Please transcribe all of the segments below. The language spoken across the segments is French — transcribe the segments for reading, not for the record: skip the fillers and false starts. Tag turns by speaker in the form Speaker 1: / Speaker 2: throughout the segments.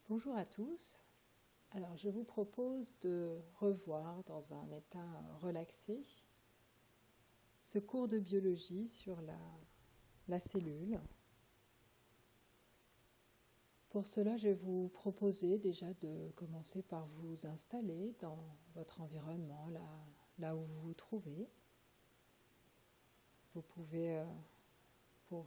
Speaker 1: Bonjour à tous. Alors, je vous propose de revoir dans un état relaxé ce cours de biologie sur la cellule. Pour cela, je vais vous proposer déjà de commencer par vous installer dans votre environnement, là où vous vous trouvez. Vous pouvez, pour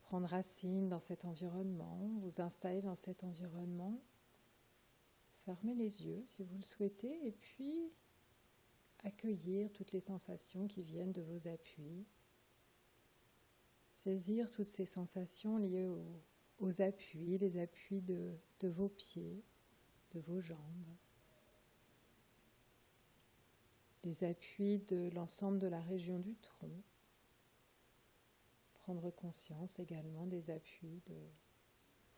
Speaker 1: prendre racine dans cet environnement, vous installer dans cet environnement. Fermez les yeux si vous le souhaitez et puis accueillir toutes les sensations qui viennent de vos appuis. Saisir toutes ces sensations liées aux appuis, les appuis de vos pieds, de vos jambes. Les appuis de l'ensemble de la région du tronc. Prendre conscience également des appuis de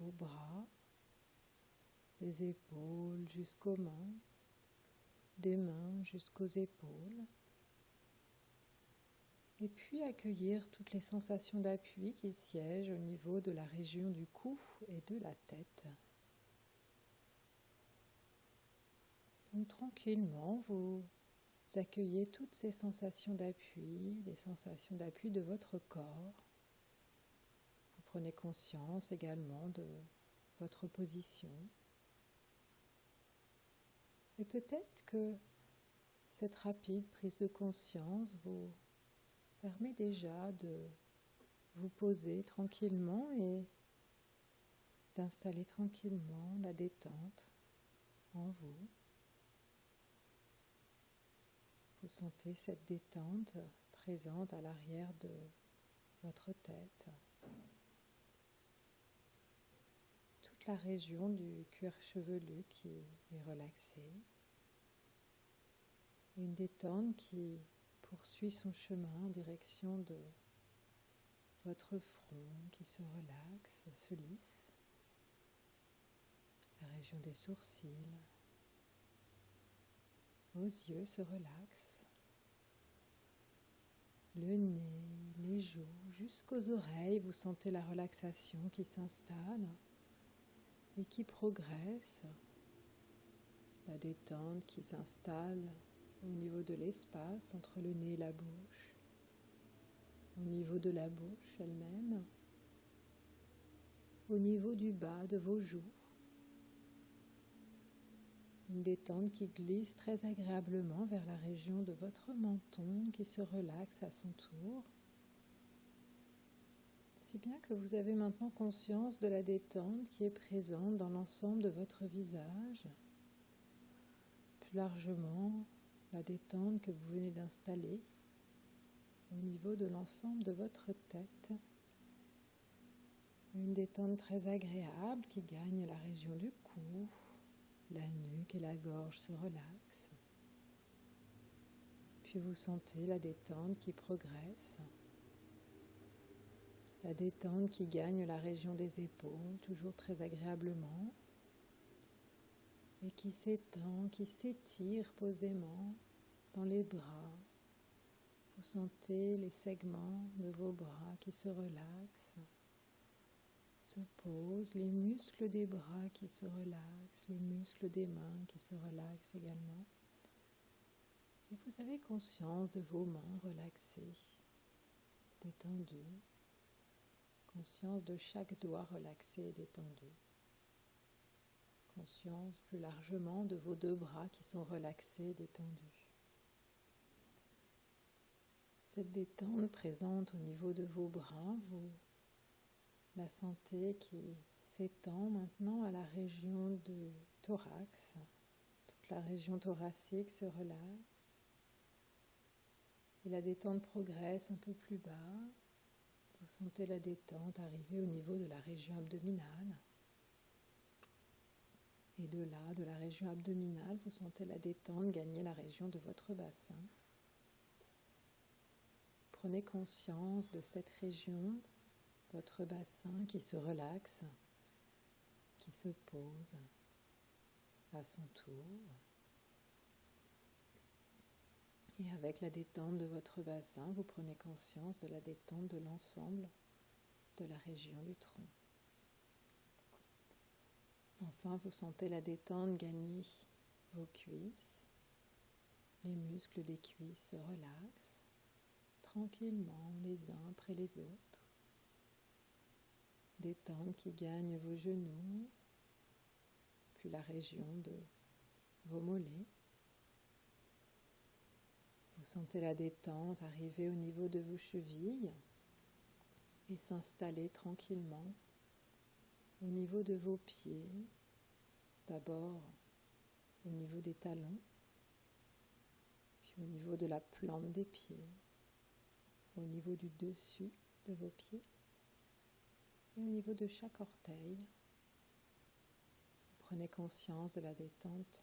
Speaker 1: vos bras, des épaules jusqu'aux mains, des mains jusqu'aux épaules. Et puis accueillir toutes les sensations d'appui qui siègent au niveau de la région du cou et de la tête. Donc tranquillement, vous accueillez toutes ces sensations d'appui, les sensations d'appui de votre corps. Vous prenez conscience également de votre position. Et peut-être que cette rapide prise de conscience vous permet déjà de vous poser tranquillement et d'installer tranquillement la détente en vous. Vous sentez cette détente présente à l'arrière de votre tête. Toute la région du cuir chevelu qui est relaxée. Une détente qui poursuit son chemin en direction de votre front qui se relaxe, se lisse. La région des sourcils. Vos yeux se relaxent. Le nez, les joues, jusqu'aux oreilles, vous sentez la relaxation qui s'installe et qui progresse. La détente qui s'installe au niveau de l'espace entre le nez et la bouche, au niveau de la bouche elle-même, au niveau du bas de vos joues. Une détente qui glisse très agréablement vers la région de votre menton qui se relaxe à son tour. Si bien que vous avez maintenant conscience de la détente qui est présente dans l'ensemble de votre visage. Plus largement, la détente que vous venez d'installer au niveau de l'ensemble de votre tête. Une détente très agréable qui gagne la région du cou. La nuque et la gorge se relaxent. Puis vous sentez la détente qui progresse. La détente qui gagne la région des épaules, toujours très agréablement. Et qui s'étend, qui s'étire posément dans les bras. Vous sentez les segments de vos bras qui se relaxent. Se posent, les muscles des bras qui se relaxent, les muscles des mains qui se relaxent également. Et vous avez conscience de vos mains relaxées, détendues, conscience de chaque doigt relaxé et détendu. Conscience plus largement de vos deux bras qui sont relaxés et détendus. Cette détente présente au niveau de vos bras, vous la sentez qui s'étend maintenant à la région du thorax. Toute la région thoracique se relaxe. Et la détente progresse un peu plus bas. Vous sentez la détente arriver au niveau de la région abdominale. Et de là, de la région abdominale, vous sentez la détente gagner la région de votre bassin. Prenez conscience de cette région, votre bassin qui se relaxe, qui se pose à son tour. Et avec la détente de votre bassin, vous prenez conscience de la détente de l'ensemble de la région du tronc. enfin, vous sentez la détente gagner vos cuisses. Les muscles des cuisses se relaxent tranquillement les uns après les autres. Détente qui gagne vos genoux, puis la région de vos mollets. Vous sentez la détente arriver au niveau de vos chevilles et s'installer tranquillement au niveau de vos pieds, d'abord au niveau des talons, puis au niveau de la plante des pieds, au niveau du dessus de vos pieds et au niveau de chaque orteil. Prenez conscience de la détente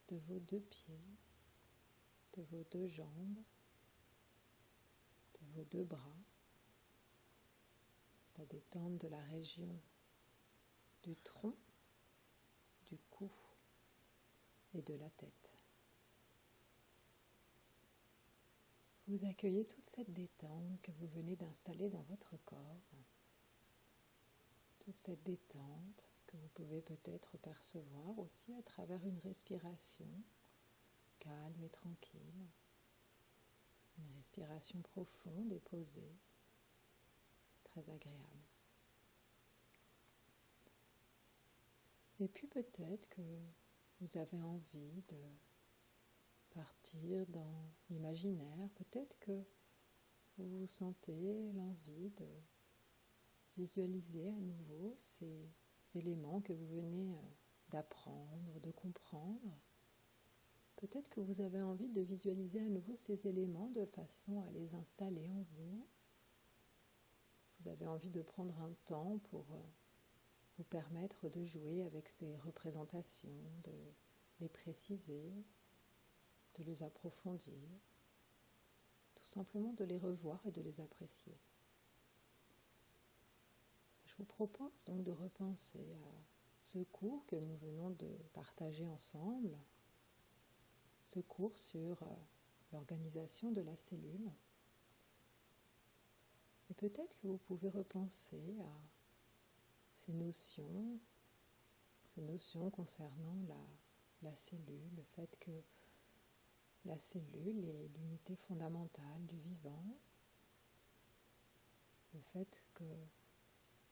Speaker 1: de vos deux pieds, de vos deux jambes, de vos deux bras, la détente de la région du tronc, du cou et de la tête. Vous accueillez toute cette détente que vous venez d'installer dans votre corps, toute cette détente que vous pouvez peut-être percevoir aussi à travers une respiration calme et tranquille, une respiration profonde et posée, très agréable. Et puis peut-être que vous avez envie de partir dans l'imaginaire, peut-être que vous sentez l'envie de visualiser à nouveau ces éléments que vous venez d'apprendre, de comprendre. Peut-être que vous avez envie de visualiser à nouveau ces éléments de façon à les installer en vous. Vous avez envie de prendre un temps pour vous permettre de jouer avec ces représentations, de les préciser, de les approfondir, tout simplement de les revoir et de les apprécier. Je vous propose donc de repenser à ce cours que nous venons de partager ensemble, ce cours sur l'organisation de la cellule. Et peut-être que vous pouvez repenser à ces notions concernant la cellule, le fait que la cellule est l'unité fondamentale du vivant, le fait que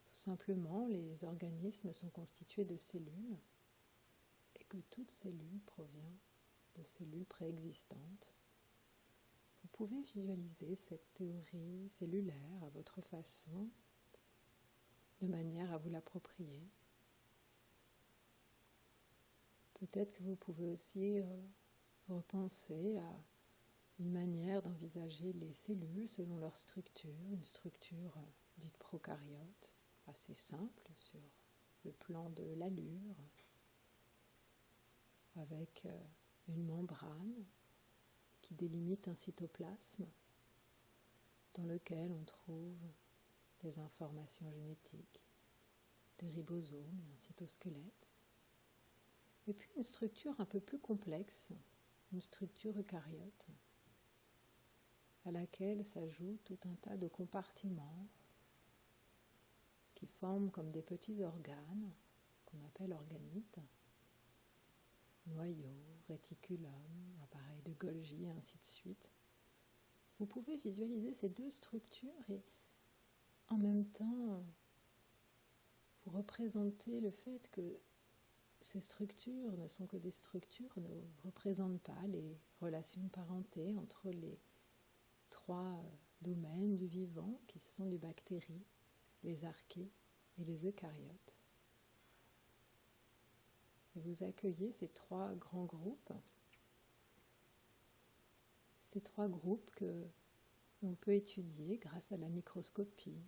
Speaker 1: tout simplement les organismes sont constitués de cellules et que toute cellule provient de cellules préexistantes. Vous pouvez visualiser cette théorie cellulaire à votre façon, de manière à vous l'approprier. Peut-être que vous pouvez aussi repenser à une manière d'envisager les cellules selon leur structure, une structure dite prokaryote, assez simple sur le plan de l'allure, avec une membrane qui délimite un cytoplasme dans lequel on trouve des informations génétiques, des ribosomes et un cytosquelette. Et puis une structure un peu plus complexe, une structure eucaryote, à laquelle s'ajoutent tout un tas de compartiments qui forment comme des petits organes qu'on appelle organites, noyau, réticulum, appareil de Golgi, et ainsi de suite. Vous pouvez visualiser ces deux structures et en même temps vous représenter le fait que ces structures ne sont que des structures, ne représentent pas les relations de parenté entre les trois domaines du vivant qui sont les bactéries, les archées et les eucaryotes. Et vous accueillez ces trois grands groupes, que on peut étudier grâce à la microscopie.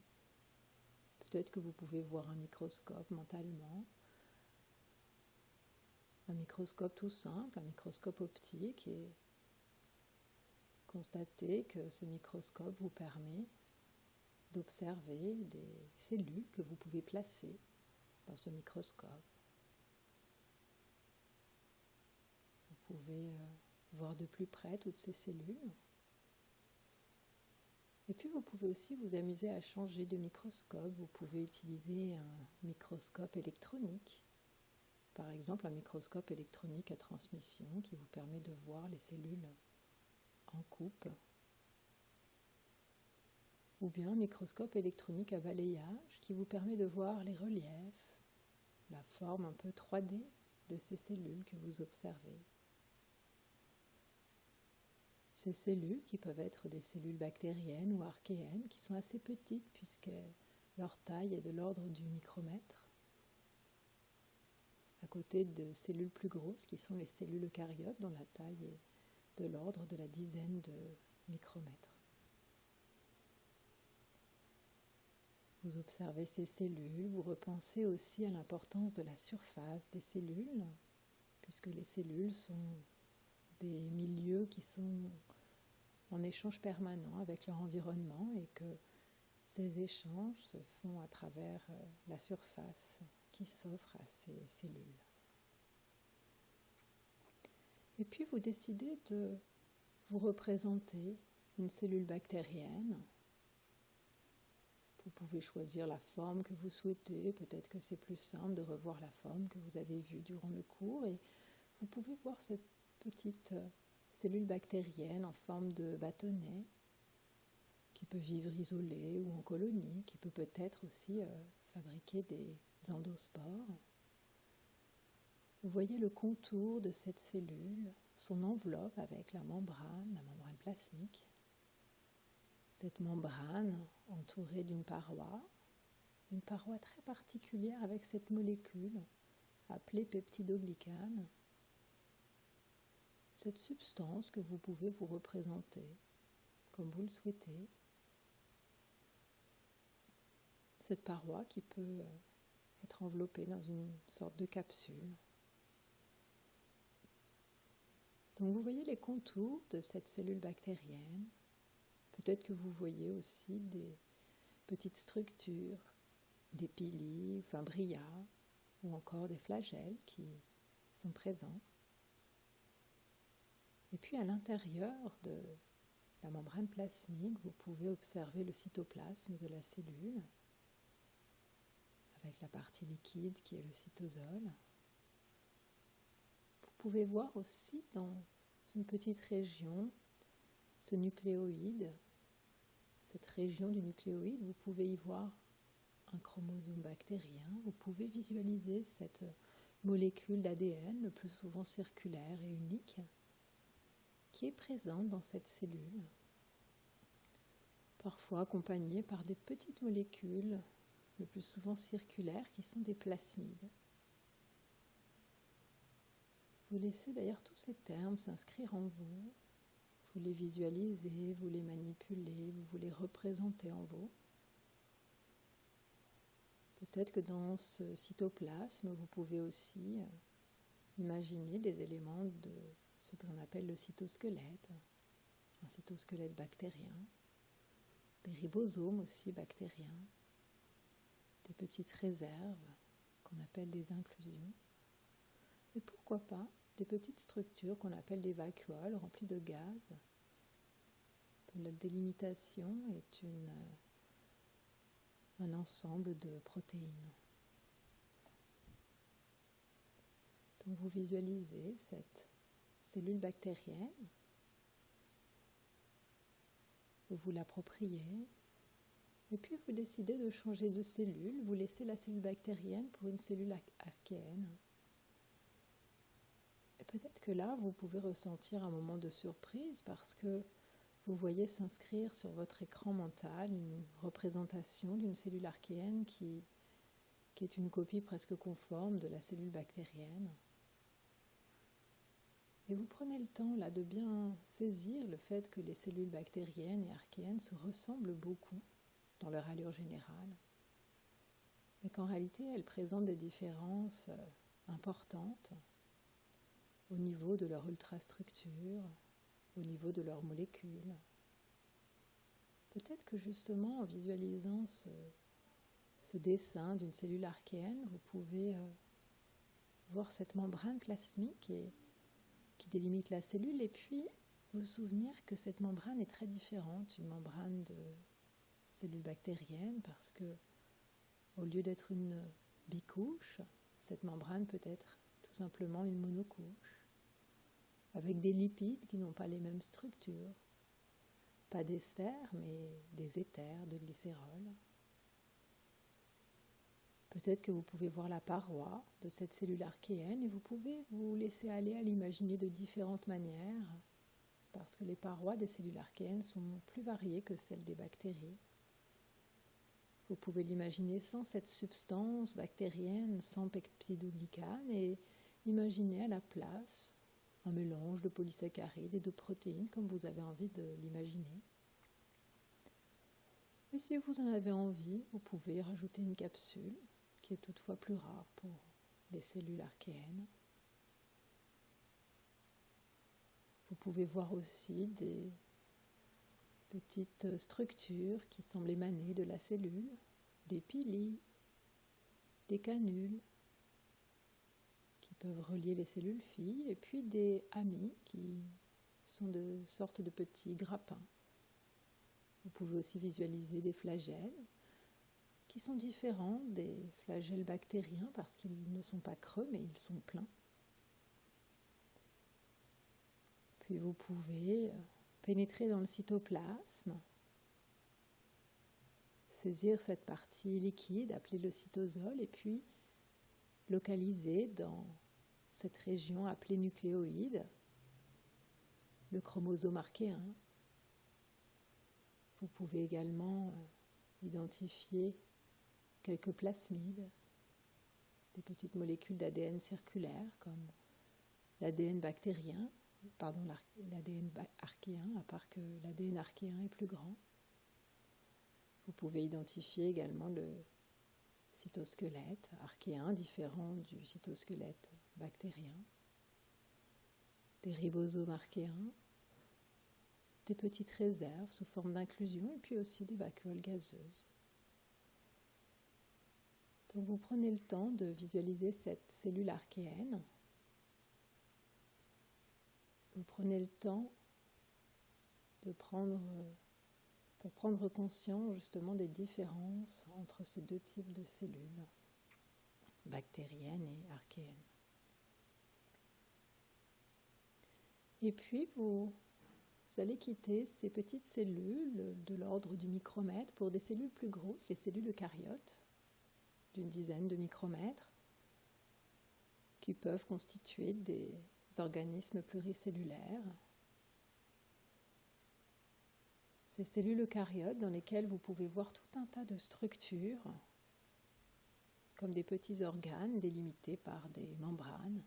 Speaker 1: Peut-être que vous pouvez voir un microscope mentalement, un microscope tout simple, un microscope optique, et constatez que ce microscope vous permet d'observer des cellules que vous pouvez placer dans ce microscope. Vous pouvez voir de plus près toutes ces cellules. Et puis vous pouvez aussi vous amuser à changer de microscope. Vous pouvez utiliser un microscope électronique par exemple un microscope électronique à transmission qui vous permet de voir les cellules en coupe, ou bien un microscope électronique à balayage qui vous permet de voir les reliefs, la forme un peu 3D de ces cellules que vous observez. Ces cellules qui peuvent être des cellules bactériennes ou archéennes qui sont assez petites puisque leur taille est de l'ordre du micromètre, à côté de cellules plus grosses qui sont les cellules eucaryotes dont la taille est de l'ordre de la dizaine de micromètres. Vous observez ces cellules, vous repensez aussi à l'importance de la surface des cellules, puisque les cellules sont des milieux qui sont en échange permanent avec leur environnement et que ces échanges se font à travers la surface qui s'offre à ces cellules. Et puis vous décidez de vous représenter une cellule bactérienne. Vous pouvez choisir la forme que vous souhaitez, peut-être que c'est plus simple de revoir la forme que vous avez vue durant le cours, et vous pouvez voir cette petite cellule bactérienne en forme de bâtonnet qui peut vivre isolée ou en colonie, qui peut peut-être aussi fabriquer des endospores. Vous voyez le contour de cette cellule, son enveloppe avec la membrane plasmique. Cette membrane entourée d'une paroi très particulière avec cette molécule appelée peptidoglycane, cette substance que vous pouvez vous représenter comme vous le souhaitez, cette paroi qui peut être enveloppée dans une sorte de capsule. Donc vous voyez les contours de cette cellule bactérienne. Peut-être que vous voyez aussi des petites structures, des pili, fimbrias, ou encore des flagelles qui sont présents. Et puis à l'intérieur de la membrane plasmique, vous pouvez observer le cytoplasme de la cellule, avec la partie liquide qui est le cytosol. Vous pouvez voir aussi dans une petite région ce nucléoïde. Cette région du nucléoïde, vous pouvez y voir un chromosome bactérien. Vous pouvez visualiser cette molécule d'ADN, le plus souvent circulaire et unique, qui est présente dans cette cellule, parfois accompagnée par des petites molécules, le plus souvent circulaires, qui sont des plasmides. Vous laissez d'ailleurs tous ces termes s'inscrire en vous, vous les visualisez, vous les manipulez, vous les représentez en vous. Peut-être que dans ce cytoplasme, vous pouvez aussi imaginer des éléments de ce que l'on appelle le cytosquelette, un cytosquelette bactérien, des ribosomes aussi bactériens, des petites réserves qu'on appelle des inclusions, et pourquoi pas des petites structures qu'on appelle des vacuoles remplies de gaz, dont la délimitation est un ensemble de protéines. Donc vous visualisez cette cellule bactérienne, vous vous l'appropriez, et puis vous décidez de changer de cellule, vous laissez la cellule bactérienne pour une cellule archéenne. Et peut-être que là, vous pouvez ressentir un moment de surprise parce que vous voyez s'inscrire sur votre écran mental une représentation d'une cellule archéenne qui est une copie presque conforme de la cellule bactérienne. Et vous prenez le temps là de bien saisir le fait que les cellules bactériennes et archéennes se ressemblent beaucoup dans leur allure générale, mais qu'en réalité elles présentent des différences importantes au niveau de leur ultrastructure, au niveau de leurs molécules. Peut-être que justement en visualisant ce dessin d'une cellule archéenne, vous pouvez voir cette membrane plasmique qui délimite la cellule et puis vous souvenir que cette membrane est très différente d'une membrane de cellule bactérienne parce que au lieu d'être une bicouche, cette membrane peut être simplement une monocouche, avec des lipides qui n'ont pas les mêmes structures, pas d'ester, mais des éthers, de glycérol. Peut-être que vous pouvez voir la paroi de cette cellule archéenne et vous pouvez vous laisser aller à l'imaginer de différentes manières, parce que les parois des cellules archéennes sont plus variées que celles des bactéries. Vous pouvez l'imaginer sans cette substance bactérienne, sans peptidoglycane, et imaginer à la place un mélange de polysaccharides et de protéines, comme vous avez envie de l'imaginer. Et si vous en avez envie, vous pouvez rajouter une capsule, qui est toutefois plus rare pour les cellules archéennes. Vous pouvez voir aussi des petites structures qui semblent émaner de la cellule, des piliers, des canules qui peuvent relier les cellules filles, et puis des amis qui sont de sortes de petits grappins. Vous pouvez aussi visualiser des flagelles qui sont différents des flagelles bactériens parce qu'ils ne sont pas creux mais ils sont pleins. Puis vous pouvez pénétrer dans le cytoplasme, saisir cette partie liquide appelée le cytosol et puis localiser dans cette région appelée nucléoïde le chromosome archéen. Vous pouvez également identifier quelques plasmides, des petites molécules d'ADN circulaires comme l'ADN bactérien, l'ADN archéen, à part que l'ADN archéen est plus grand. Vous pouvez identifier également le cytosquelette archéen, différent du cytosquelette bactérien, des ribosomes archéens, des petites réserves sous forme d'inclusion et puis aussi des vacuoles gazeuses. Donc vous prenez le temps de visualiser cette cellule archéenne. Vous prenez le temps pour prendre conscience justement des différences entre ces deux types de cellules, bactériennes et archéennes. Et puis vous allez quitter ces petites cellules de l'ordre du micromètre pour des cellules plus grosses, les cellules eucaryotes, d'une dizaine de micromètres, qui peuvent constituer des organismes pluricellulaires. Ces cellules eucaryotes dans lesquelles vous pouvez voir tout un tas de structures, comme des petits organes délimités par des membranes.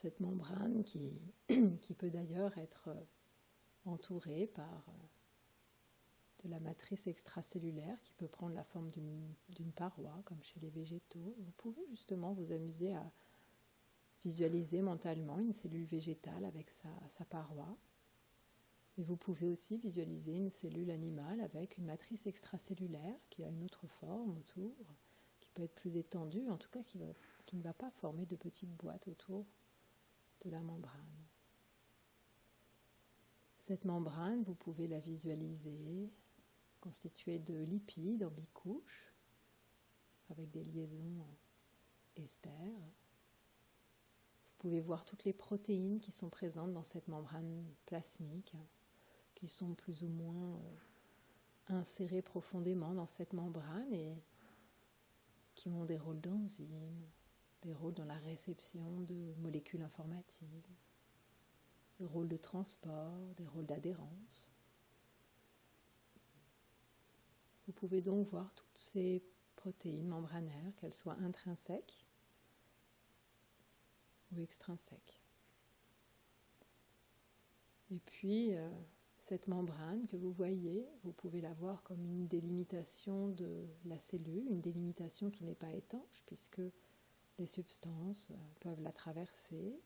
Speaker 1: Cette membrane qui peut d'ailleurs être entourée par de la matrice extracellulaire qui peut prendre la forme d'une paroi, comme chez les végétaux. Vous pouvez justement vous amuser à visualiser mentalement une cellule végétale avec sa paroi. Et vous pouvez aussi visualiser une cellule animale avec une matrice extracellulaire qui a une autre forme autour, qui peut être plus étendue, en tout cas qui ne va pas former de petites boîtes autour de la membrane. Cette membrane, vous pouvez la visualiser constituée de lipides en bicouches, avec des liaisons ester. Vous pouvez voir toutes les protéines qui sont présentes dans cette membrane plasmique, qui sont plus ou moins insérées profondément dans cette membrane et qui ont des rôles d'enzymes, des rôles dans la réception de molécules informatives, des rôles de transport, des rôles d'adhérence. Vous pouvez donc voir toutes ces protéines membranaires, qu'elles soient intrinsèques ou extrinsèques. Et puis, cette membrane que vous voyez, vous pouvez la voir comme une délimitation de la cellule, une délimitation qui n'est pas étanche, puisque les substances peuvent la traverser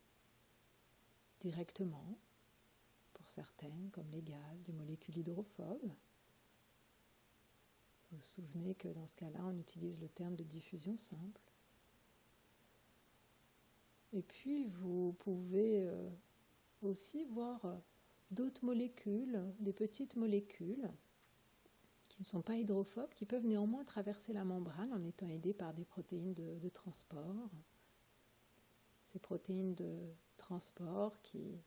Speaker 1: directement, pour certaines, comme les gaz, les molécules hydrophobes. Vous vous souvenez que dans ce cas-là, on utilise le terme de diffusion simple. Et puis, vous pouvez aussi voir d'autres molécules, des petites molécules qui ne sont pas hydrophobes, qui peuvent néanmoins traverser la membrane en étant aidées par des protéines de transport, ces protéines de transport qui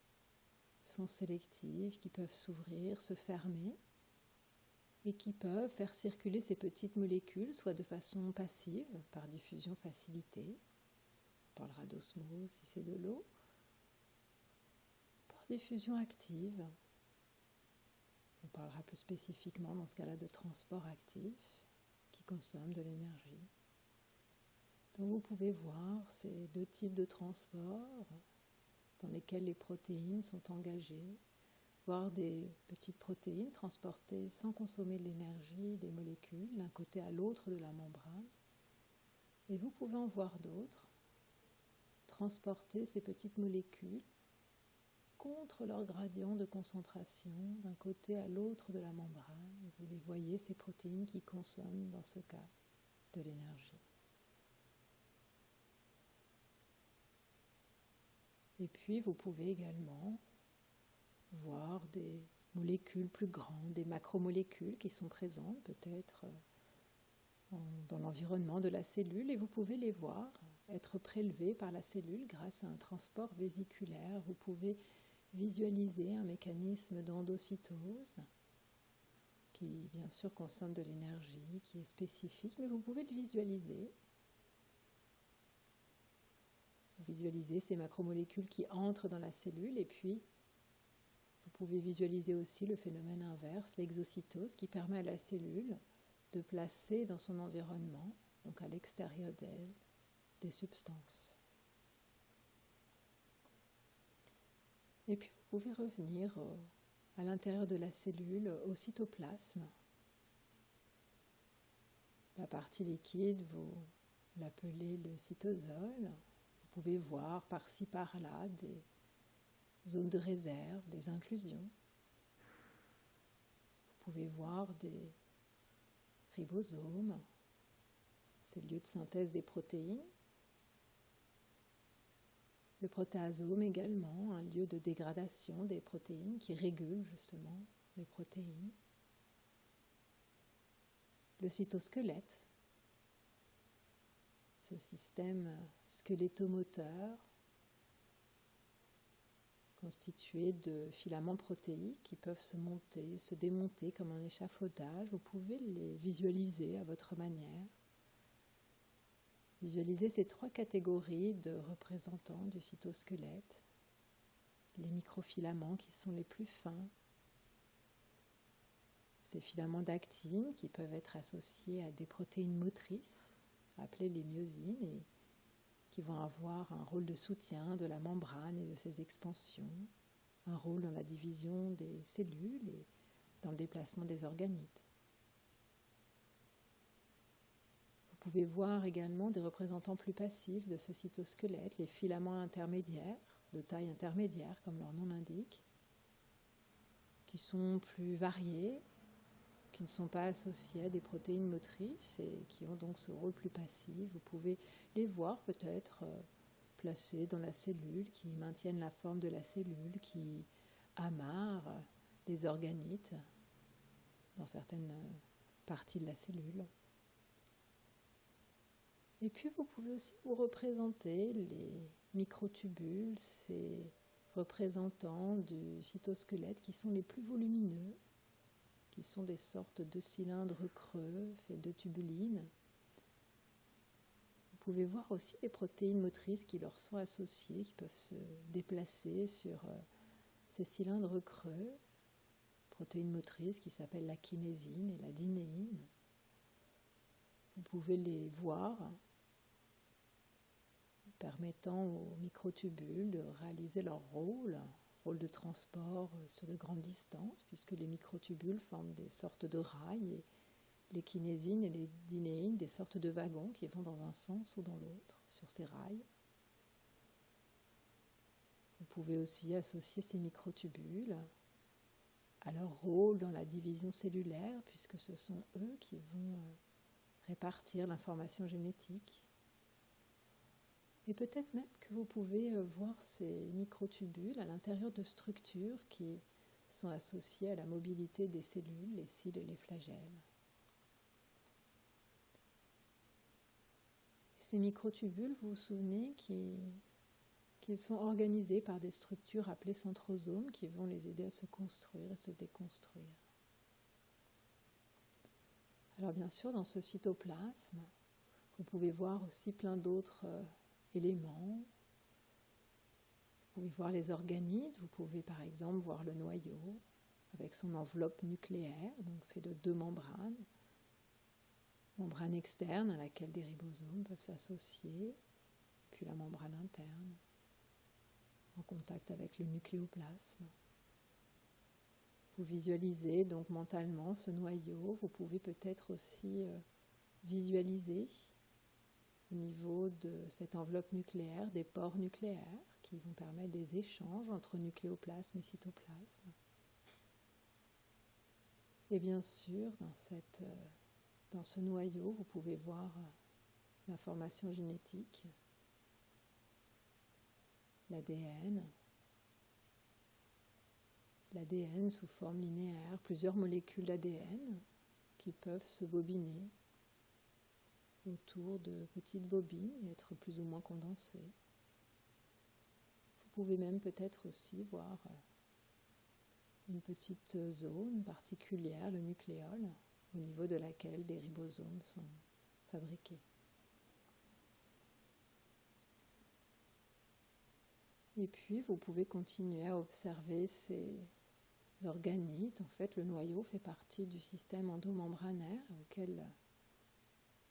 Speaker 1: sont sélectives, qui peuvent s'ouvrir, se fermer et qui peuvent faire circuler ces petites molécules, soit de façon passive, par diffusion facilitée, on parlera d'osmose si c'est de l'eau, par diffusion active, on parlera plus spécifiquement dans ce cas-là de transport actif, qui consomme de l'énergie. Donc vous pouvez voir ces deux types de transport dans lesquels les protéines sont engagées, voir des petites protéines transportées sans consommer de l'énergie des molécules d'un côté à l'autre de la membrane. Et vous pouvez en voir d'autres transporter ces petites molécules contre leur gradient de concentration d'un côté à l'autre de la membrane. Et vous les voyez, ces protéines qui consomment dans ce cas de l'énergie. Et puis vous pouvez également voir des molécules plus grandes, des macromolécules qui sont présentes peut-être dans l'environnement de la cellule, et vous pouvez les voir être prélevées par la cellule grâce à un transport vésiculaire. Vous pouvez visualiser un mécanisme d'endocytose qui bien sûr consomme de l'énergie, qui est spécifique, mais vous pouvez le visualiser. Vous visualisez ces macromolécules qui entrent dans la cellule, et puis vous pouvez visualiser aussi le phénomène inverse, l'exocytose, qui permet à la cellule de placer dans son environnement, donc à l'extérieur d'elle, des substances. Et puis vous pouvez revenir à l'intérieur de la cellule, au cytoplasme. La partie liquide, vous l'appelez le cytosol. Vous pouvez voir par-ci par-là des zones de réserve, des inclusions. Vous pouvez voir des ribosomes, c'est le lieu de synthèse des protéines. Le protéasome également, un lieu de dégradation des protéines qui régule justement les protéines. Le cytosquelette, ce système squelettomoteur constitué de filaments protéiques qui peuvent se monter, se démonter comme un échafaudage. Vous pouvez les visualiser à votre manière. Visualisez ces trois catégories de représentants du cytosquelette. Les microfilaments qui sont les plus fins. Ces filaments d'actine qui peuvent être associés à des protéines motrices, appelées les myosines, et qui vont avoir un rôle de soutien de la membrane et de ses expansions, un rôle dans la division des cellules et dans le déplacement des organites. Vous pouvez voir également des représentants plus passifs de ce cytosquelette, les filaments intermédiaires, de taille intermédiaire comme leur nom l'indique, qui sont plus variés, qui ne sont pas associés à des protéines motrices et qui ont donc ce rôle plus passif. Vous pouvez les voir peut-être placés dans la cellule, qui maintiennent la forme de la cellule, qui amarrent les organites dans certaines parties de la cellule. Et puis vous pouvez aussi vous représenter les microtubules, ces représentants du cytosquelette qui sont les plus volumineux, qui sont des sortes de cylindres creux faits de tubulines. Vous pouvez voir aussi les protéines motrices qui leur sont associées, qui peuvent se déplacer sur ces cylindres creux, protéines motrices qui s'appellent la kinésine et la dynéine. Vous pouvez les voir, permettant aux microtubules de réaliser leur rôle de transport sur de grandes distances, puisque les microtubules forment des sortes de rails et les kinésines et les dynéines des sortes de wagons qui vont dans un sens ou dans l'autre sur ces rails. Vous pouvez aussi associer ces microtubules à leur rôle dans la division cellulaire, puisque ce sont eux qui vont répartir l'information génétique. Et peut-être même que vous pouvez voir ces microtubules à l'intérieur de structures qui sont associées à la mobilité des cellules, les cils et les flagelles. Et ces microtubules, vous vous souvenez, qui qu'ils sont organisés par des structures appelées centrosomes qui vont les aider à se construire et se déconstruire. Alors bien sûr, dans ce cytoplasme, vous pouvez voir aussi plein d'autres éléments. Vous pouvez voir les organites, vous pouvez par exemple voir le noyau avec son enveloppe nucléaire, donc fait de 2 membranes. Membrane externe à laquelle des ribosomes peuvent s'associer, puis la membrane interne, en contact avec le nucléoplasme. Vous visualisez donc mentalement ce noyau. Vous pouvez peut-être aussi visualiser au niveau de cette enveloppe nucléaire des pores nucléaires qui vont permettre des échanges entre nucléoplasme et cytoplasme. Et bien sûr, dans ce noyau, vous pouvez voir l'information génétique, l'ADN sous forme linéaire, plusieurs molécules d'ADN qui peuvent se bobiner autour de petites bobines et être plus ou moins condensées. Vous pouvez même peut-être aussi voir une petite zone particulière, le nucléole, au niveau de laquelle des ribosomes sont fabriqués. Et puis, vous pouvez continuer à observer ces organites. En fait, le noyau fait partie du système endomembranaire auquel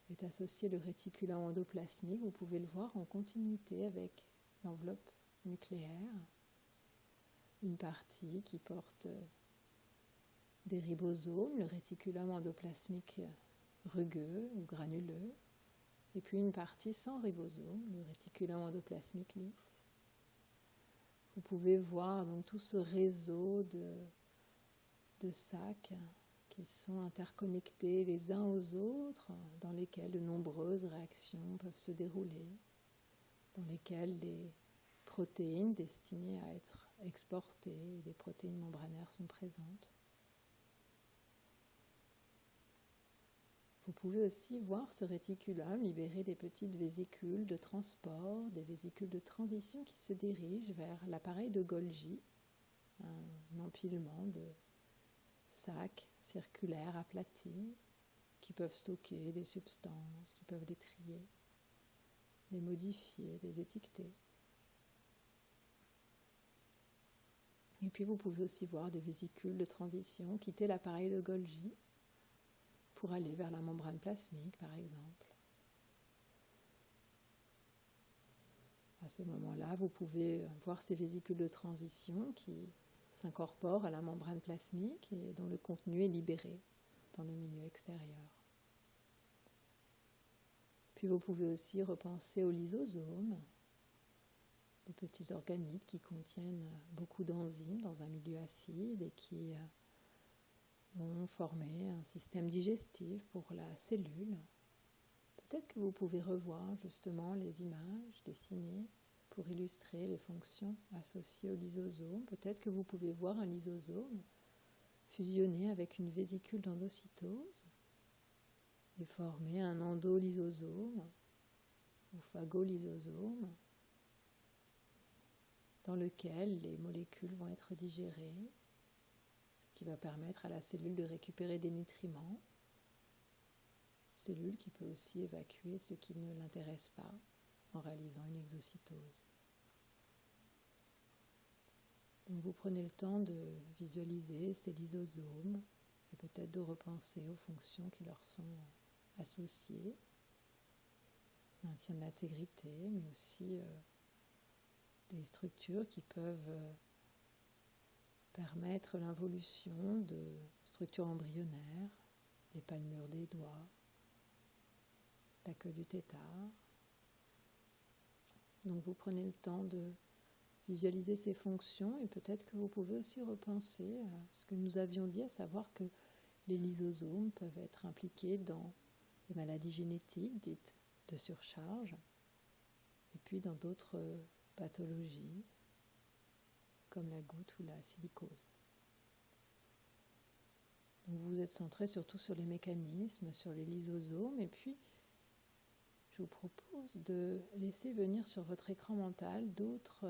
Speaker 1: est associé le réticulum endoplasmique. Vous pouvez le voir en continuité avec l'enveloppe nucléaire. Une partie qui porte des ribosomes, le réticulum endoplasmique rugueux ou granuleux, et puis une partie sans ribosomes, le réticulum endoplasmique lisse. Vous pouvez voir donc tout ce réseau de sacs qui sont interconnectés les uns aux autres, dans lesquels de nombreuses réactions peuvent se dérouler, dans lesquelles des protéines destinées à être exportées, des protéines membranaires sont présentes. Vous pouvez aussi voir ce réticulum libérer des petites vésicules de transport, des vésicules de transition qui se dirigent vers l'appareil de Golgi, un empilement de sacs circulaires aplatis qui peuvent stocker des substances, qui peuvent les trier, les modifier, les étiqueter. Et puis vous pouvez aussi voir des vésicules de transition quitter l'appareil de Golgi pour aller vers la membrane plasmique, par exemple. À ce moment-là, vous pouvez voir ces vésicules de transition qui s'incorporent à la membrane plasmique et dont le contenu est libéré dans le milieu extérieur. Puis vous pouvez aussi repenser aux lysosomes, des petits organites qui contiennent beaucoup d'enzymes dans un milieu acide et qui vont former un système digestif pour la cellule. Peut-être que vous pouvez revoir justement les images dessinées pour illustrer les fonctions associées au lysosome. Peut-être que vous pouvez voir un lysosome fusionner avec une vésicule d'endocytose et former un endolysosome ou phagolysosome dans lequel les molécules vont être digérées, ce qui va permettre à la cellule de récupérer des nutriments, cellule qui peut aussi évacuer ce qui ne l'intéresse pas en réalisant une exocytose. Donc vous prenez le temps de visualiser ces lysosomes et peut-être de repenser aux fonctions qui leur sont associées, maintien de l'intégrité, mais aussi des structures qui peuvent permettre l'involution de structures embryonnaires, les palmures des doigts, la queue du tétard. Donc vous prenez le temps de visualiser ces fonctions et peut-être que vous pouvez aussi repenser à ce que nous avions dit, à savoir que les lysosomes peuvent être impliqués dans les maladies génétiques dites de surcharge et puis dans d'autres pathologies comme la goutte ou la silicose. Donc vous êtes centré surtout sur les mécanismes, sur les lysosomes, et puis je vous propose de laisser venir sur votre écran mental d'autres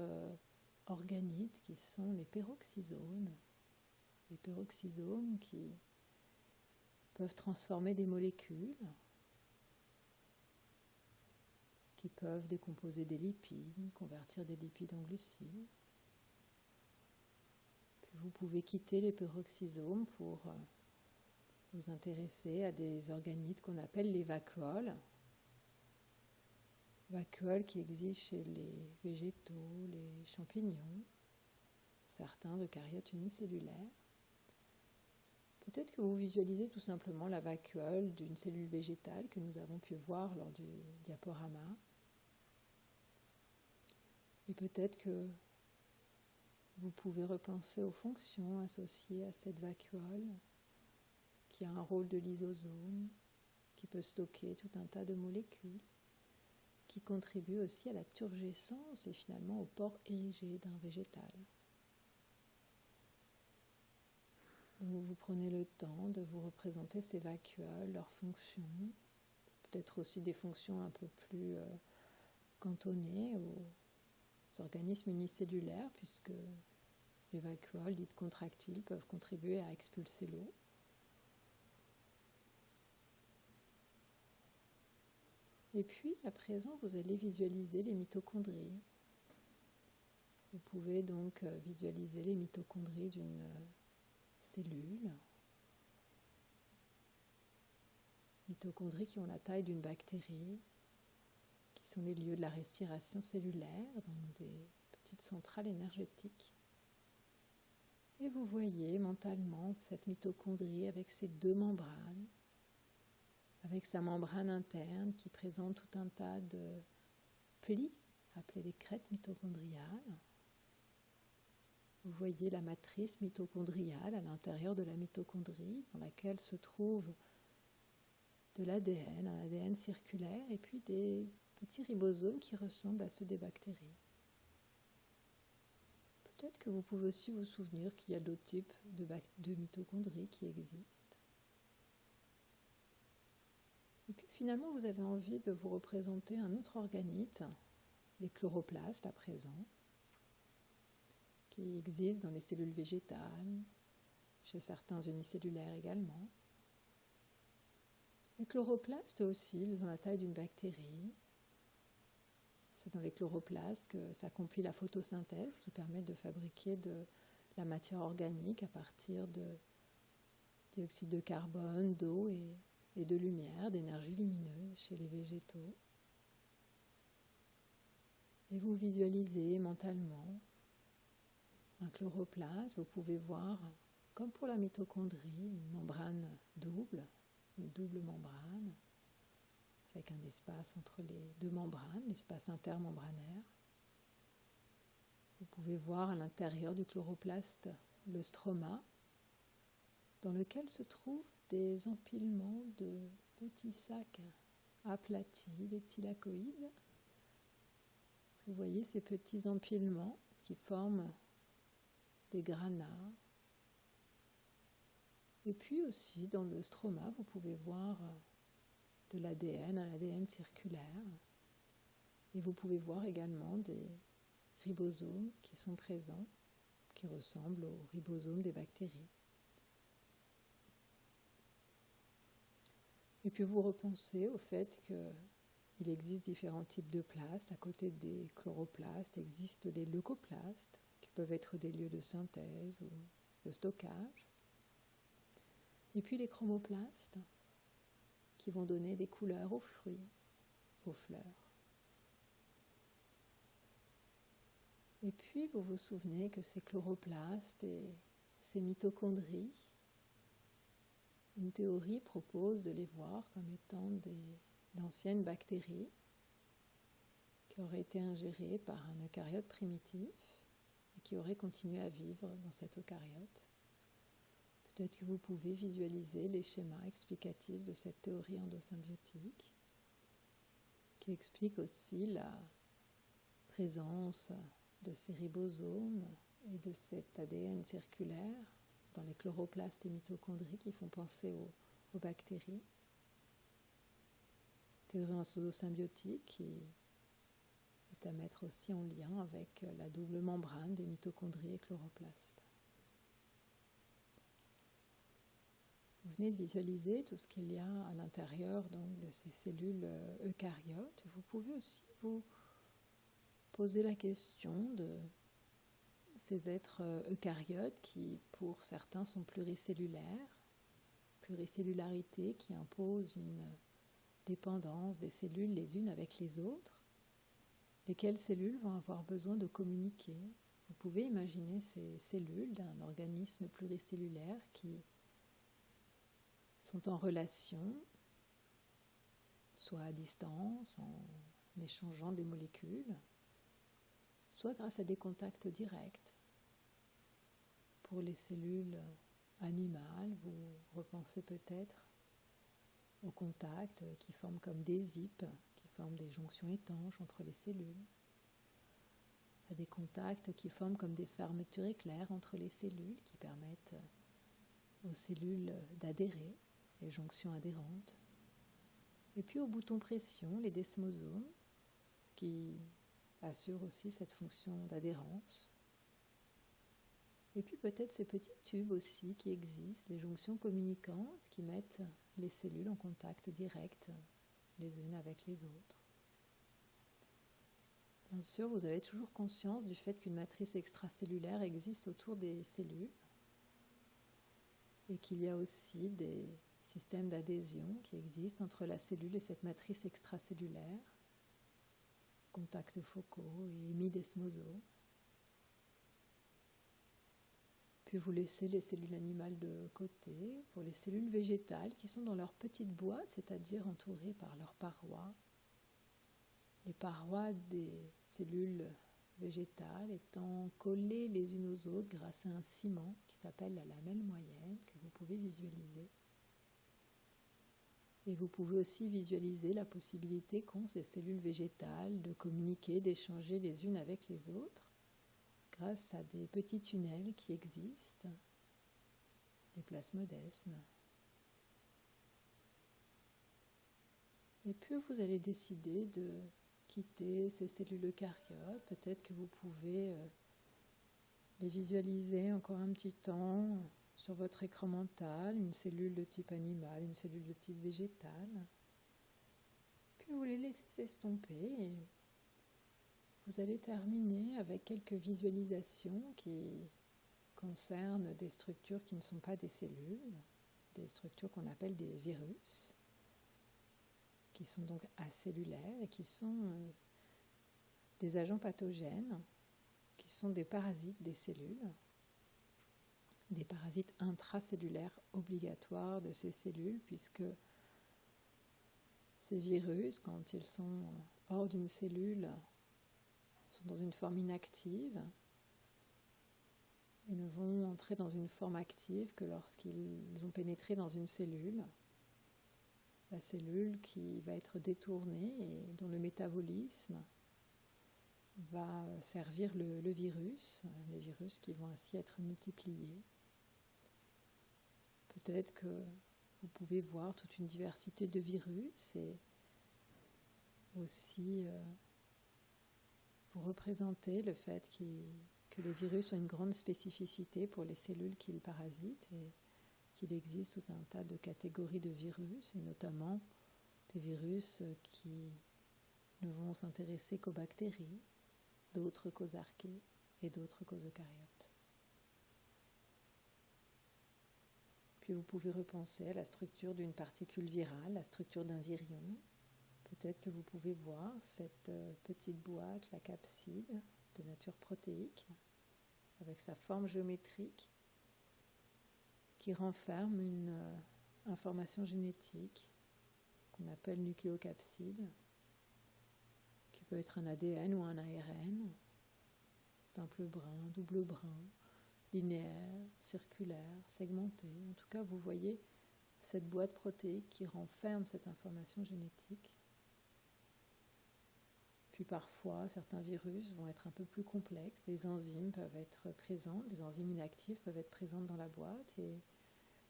Speaker 1: organites qui sont les peroxysomes. Les peroxysomes qui peuvent transformer des molécules, qui peuvent décomposer des lipides, convertir des lipides en glucides. Puis vous pouvez quitter les peroxysomes pour vous intéresser à des organites qu'on appelle les vacuoles. Vacuoles qui existent chez les végétaux, les champignons, certains eucaryotes unicellulaires. Peut-être que vous visualisez tout simplement la vacuole d'une cellule végétale que nous avons pu voir lors du diaporama. Et peut-être que vous pouvez repenser aux fonctions associées à cette vacuole, qui a un rôle de lysosome, qui peut stocker tout un tas de molécules, qui contribue aussi à la turgescence et finalement au port érigé d'un végétal. Vous prenez le temps de vous représenter ces vacuoles, leurs fonctions, peut-être aussi des fonctions un peu plus cantonnées aux organismes unicellulaires, puisque les vacuoles dites contractiles peuvent contribuer à expulser l'eau. Et puis, à présent, vous allez visualiser les mitochondries. Vous pouvez donc visualiser les mitochondries d'une cellule. Mitochondries qui ont la taille d'une bactérie, qui sont les lieux de la respiration cellulaire dans des petites centrales énergétiques. Et vous voyez mentalement cette mitochondrie avec ses deux membranes, avec sa membrane interne qui présente tout un tas de plis, appelés des crêtes mitochondriales. Vous voyez la matrice mitochondriale à l'intérieur de la mitochondrie, dans laquelle se trouve de l'ADN, un ADN circulaire, et puis des petits ribosomes qui ressemblent à ceux des bactéries. Peut-être que vous pouvez aussi vous souvenir qu'il y a d'autres types de mitochondries qui existent. Et puis finalement, vous avez envie de vous représenter un autre organite, les chloroplastes à présent, qui existent dans les cellules végétales, chez certains unicellulaires également. Les chloroplastes aussi, ils ont la taille d'une bactérie. C'est dans les chloroplastes que s'accomplit la photosynthèse qui permet de fabriquer de la matière organique à partir de dioxyde de carbone, d'eau et de lumière, d'énergie lumineuse chez les végétaux. Et vous visualisez mentalement un chloroplaste. Vous pouvez voir, comme pour la mitochondrie, une membrane double, une double membrane, avec un espace entre les deux membranes, l'espace intermembranaire. Vous pouvez voir à l'intérieur du chloroplaste le stroma, dans lequel se trouvent des empilements de petits sacs aplatis, des thylakoïdes. Vous voyez ces petits empilements qui forment des granats. Et puis aussi dans le stroma, vous pouvez voir de l'ADN, un ADN circulaire. Et vous pouvez voir également des ribosomes qui sont présents, qui ressemblent aux ribosomes des bactéries. Et puis vous repensez au fait qu'il existe différents types de plastes. À côté des chloroplastes existent les leucoplastes, qui peuvent être des lieux de synthèse ou de stockage. Et puis les chromoplastes, qui vont donner des couleurs aux fruits, aux fleurs. Et puis vous vous souvenez que ces chloroplastes et ces mitochondries, une théorie propose de les voir comme étant d'anciennes bactéries qui auraient été ingérées par un eucaryote primitif et qui auraient continué à vivre dans cet eucaryote. Peut-être que vous pouvez visualiser les schémas explicatifs de cette théorie endosymbiotique qui explique aussi la présence de ces ribosomes et de cet ADN circulaire dans les chloroplastes et mitochondries qui font penser aux bactéries. théorie endosymbiotique qui est à mettre aussi en lien avec la double membrane des mitochondries et chloroplastes. Vous venez de visualiser tout ce qu'il y a à l'intérieur donc, de ces cellules eucaryotes. Vous pouvez aussi vous poser la question de ces êtres eucaryotes qui, pour certains, sont pluricellulaires, pluricellularité qui impose une dépendance des cellules les unes avec les autres, lesquelles cellules vont avoir besoin de communiquer. Vous pouvez imaginer ces cellules d'un organisme pluricellulaire qui sont en relation, soit à distance, en échangeant des molécules, soit grâce à des contacts directs. Pour les cellules animales, vous repensez peut-être aux contacts qui forment comme des zips, qui forment des jonctions étanches entre les cellules, à des contacts qui forment comme des fermetures éclairs entre les cellules, qui permettent aux cellules d'adhérer, les jonctions adhérentes. Et puis aux boutons pression, les desmosomes, qui assurent aussi cette fonction d'adhérence. Et puis peut-être ces petits tubes aussi qui existent, les jonctions communicantes qui mettent les cellules en contact direct les unes avec les autres. Bien sûr, vous avez toujours conscience du fait qu'une matrice extracellulaire existe autour des cellules et qu'il y a aussi des systèmes d'adhésion qui existent entre la cellule et cette matrice extracellulaire, contacts focaux et hémidesmosaux. Puis vous laissez les cellules animales de côté pour les cellules végétales qui sont dans leur petite boîte, c'est-à-dire entourées par leurs parois. Les parois des cellules végétales étant collées les unes aux autres grâce à un ciment qui s'appelle la lamelle moyenne que vous pouvez visualiser. Et vous pouvez aussi visualiser la possibilité qu'ont ces cellules végétales de communiquer, d'échanger les unes avec les autres grâce à des petits tunnels qui existent, les plasmodesmes. Et puis vous allez décider de quitter ces cellules eucaryotes. Peut-être que vous pouvez les visualiser encore un petit temps sur votre écran mental, une cellule de type animal, une cellule de type végétal. Puis vous les laissez s'estomper et vous allez terminer avec quelques visualisations qui concernent des structures qui ne sont pas des cellules, des structures qu'on appelle des virus, qui sont donc acellulaires et qui sont des agents pathogènes, qui sont des parasites des cellules, des parasites intracellulaires obligatoires de ces cellules, puisque ces virus, quand ils sont hors d'une cellule, sont dans une forme inactive. Ils ne vont entrer dans une forme active que lorsqu'ils ont pénétré dans une cellule. La cellule qui va être détournée et dont le métabolisme va servir le virus, les virus qui vont ainsi être multipliés. Peut-être que vous pouvez voir toute une diversité de virus et aussi vous représenter le fait que les virus ont une grande spécificité pour les cellules qu'ils parasitent et qu'il existe tout un tas de catégories de virus, et notamment des virus qui ne vont s'intéresser qu'aux bactéries, d'autres qu'aux archées et d'autres qu'aux eucaryotes. Puis vous pouvez repenser à la structure d'une particule virale, la structure d'un virion. Peut-être que vous pouvez voir cette petite boîte, la capside, de nature protéique, avec sa forme géométrique, qui renferme une information génétique qu'on appelle nucléocapside, qui peut être un ADN ou un ARN, simple brin, double brin, linéaire, circulaire, segmenté. En tout cas, vous voyez cette boîte protéique qui renferme cette information génétique. Puis parfois, certains virus vont être un peu plus complexes. Des enzymes peuvent être présentes, des enzymes inactives peuvent être présentes dans la boîte et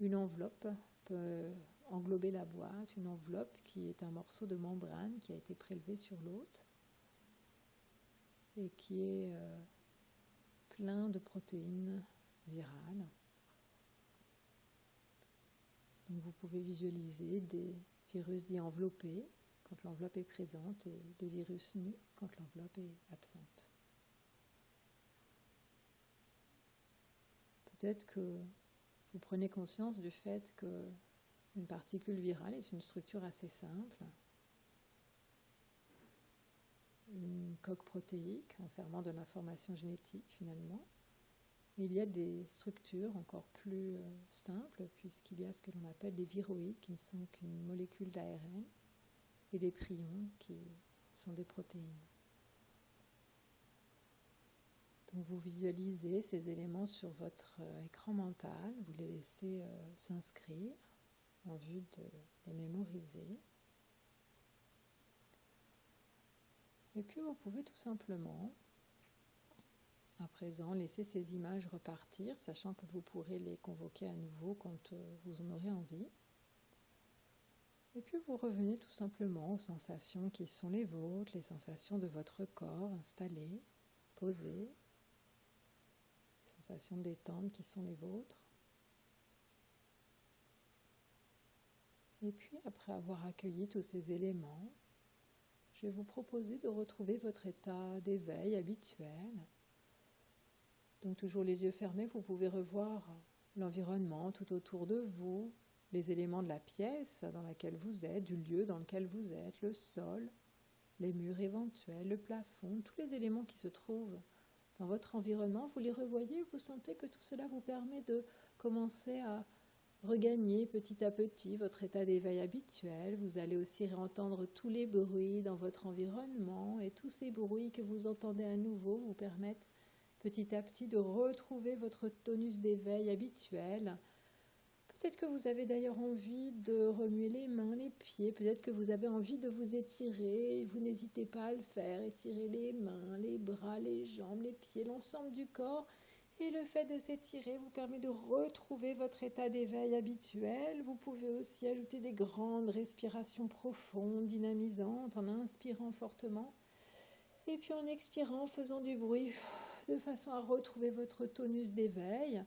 Speaker 1: une enveloppe peut englober la boîte, une enveloppe qui est un morceau de membrane qui a été prélevé sur l'hôte et qui est plein de protéines virales. Donc vous pouvez visualiser des virus dits enveloppés quand l'enveloppe est présente et des virus nus quand l'enveloppe est absente. Peut-être que vous prenez conscience du fait qu'une particule virale est une structure assez simple, une coque protéique enfermant de l'information génétique finalement. Mais il y a des structures encore plus simples puisqu'il y a ce que l'on appelle des viroïdes qui ne sont qu'une molécule d'ARN et des prions qui sont des protéines. Donc vous visualisez ces éléments sur votre écran mental, vous les laissez s'inscrire en vue de les mémoriser. Et puis vous pouvez tout simplement, à présent, laisser ces images repartir, sachant que vous pourrez les convoquer à nouveau quand vous en aurez envie. Et puis vous revenez tout simplement aux sensations qui sont les vôtres, les sensations de votre corps installé, posé, les sensations de détente qui sont les vôtres. Et puis après avoir accueilli tous ces éléments, je vais vous proposer de retrouver votre état d'éveil habituel. Donc toujours les yeux fermés, vous pouvez revoir l'environnement tout autour de vous, les éléments de la pièce dans laquelle vous êtes, du lieu dans lequel vous êtes, le sol, les murs éventuels, le plafond, tous les éléments qui se trouvent dans votre environnement, vous les revoyez, vous sentez que tout cela vous permet de commencer à regagner petit à petit votre état d'éveil habituel. Vous allez aussi réentendre tous les bruits dans votre environnement et tous ces bruits que vous entendez à nouveau vous permettent petit à petit de retrouver votre tonus d'éveil habituel. Peut-être que vous avez d'ailleurs envie de remuer les mains, les pieds, peut-être que vous avez envie de vous étirer, vous n'hésitez pas à le faire, étirer les mains, les bras, les jambes, les pieds, l'ensemble du corps. Et le fait de s'étirer vous permet de retrouver votre état d'éveil habituel. Vous pouvez aussi ajouter des grandes respirations profondes, dynamisantes, en inspirant fortement. Et puis en expirant, en faisant du bruit, de façon à retrouver votre tonus d'éveil.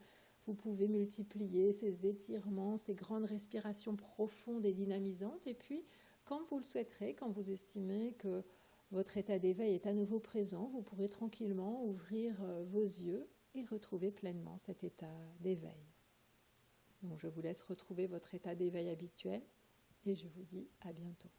Speaker 1: Vous pouvez multiplier ces étirements, ces grandes respirations profondes et dynamisantes. Et puis, quand vous le souhaiterez, quand vous estimez que votre état d'éveil est à nouveau présent, vous pourrez tranquillement ouvrir vos yeux et retrouver pleinement cet état d'éveil. Donc, je vous laisse retrouver votre état d'éveil habituel et je vous dis à bientôt.